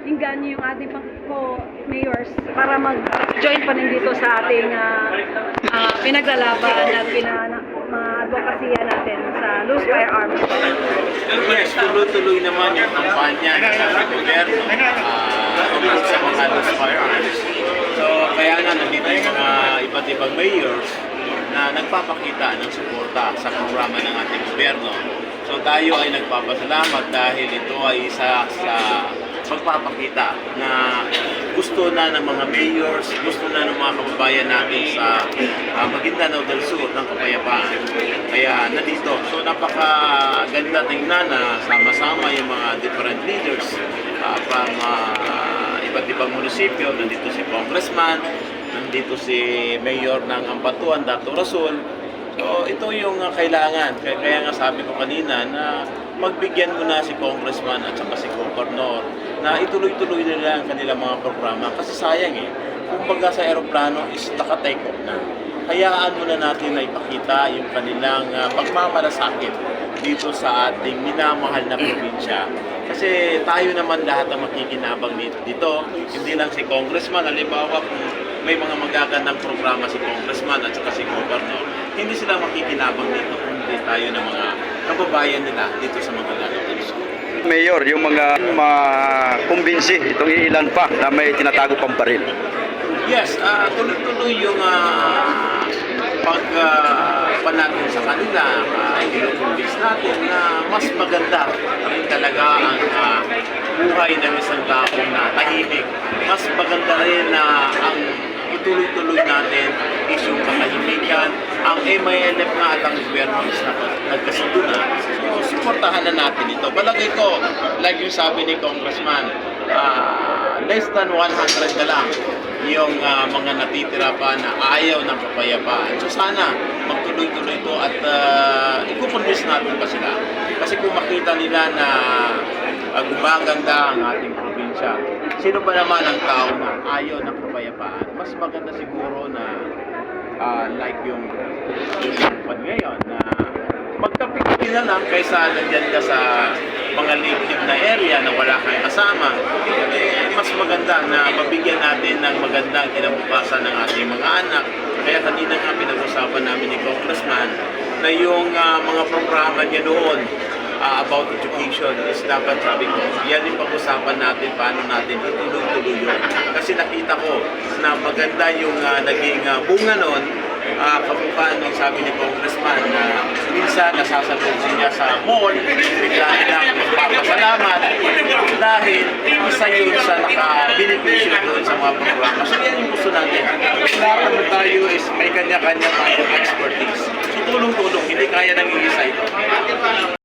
inganyo yung ating mayors para mag-join pa rin dito sa ating pinaglalaban at mga advokasya natin sa Loose Firearms. Yes, tuloy-tuloy naman yung kampanya ng ating gobyerno tungkol sa mga loose firearms. So, kaya nga nandito yung mga iba't ibang mayors na nagpapakita ng suporta sa programa ng ating gobyerno. So, tayo ay nagpapasalamat dahil ito ay isa sa pagpapakita na gusto na ng mga mayors, gusto na ng mga kababayan natin sa Maguindanao del Sur ng kapayapaan. Kaya nandito. So napakaganda tingnan na sama-sama yung mga different leaders from iba't ibang munisipyo. Nandito si Congressman, nandito si Mayor ng Ampatuan, Dato Rasul. So ito yung kailangan. Kaya nga sabi ko kanina na magbigyan mo na si Congressman at saka si Governor na ituloy-tuloy nila ang kanilang mga programa. Kasi sayang kumbaga sa aeroplano is naka-take off na. Hayaan muna natin na ipakita yung kanilang pagmamalasakit dito sa ating minamahal na probinsya. Kasi tayo naman lahat ang makikinabang dito. Hindi lang si Congressman, halimbawa kung may mga magagandang programa si Congressman at saka si Governor, hindi sila makikinabang dito kundi tayo ng mga kababayan nila dito sa mga lalawigan. Mayor, yung mga kumbinsi, itong ilan pa na may tinatago pang baril. Yes, tuloy-tuloy yung natin sa kanila, i-convince natin na mas maganda rin talaga ang buhay ng isang taong na tahimik. Mas maganda rin na ang ituloy-tuloy natin is yung katahimikan. Ang MILF nga at ang gobyerno is nagkasundo na. So, supportahan na natin ito. Balagay ko, like yung sabi ni Congressman, less than 100 na lang yung mga natitira pa na ayaw ng kapayapaan. So sana magtuloy-tuloy ito at ikukonvince natin pa sila. Kasi kung makita nila na gumaganda ang ating probinsya, sino ba naman ang tao na ayaw ng kapayapaan? Mas maganda siguro na like yung ngayon na magkapit na lang kaysa nandyan ka sa mga liblib na area na wala kang kasama. Mas maganda na mabigyan natin ng magandang kinabukasan ng ating mga anak. Kaya kanina nga pinag-usapan namin ni Congressman na yung mga programa niya noon about education is dapat, sabi ko, yan yung pag-usapan natin, paano natin ituloy-tuloy yun. Kasi nakita ko na maganda yung naging bunga noon, kamukha nung sabi ni Congressman na minsan nasasagot niya sa mall, bigla nilang magpapasalamat dahil isa yun sa naka-beneficio doon sa mga programa. So yan yung gusto natin. Lahat naman tayo is may kanya-kanya tayong expertise. So tulong-tulong, hindi kaya nang isa ito.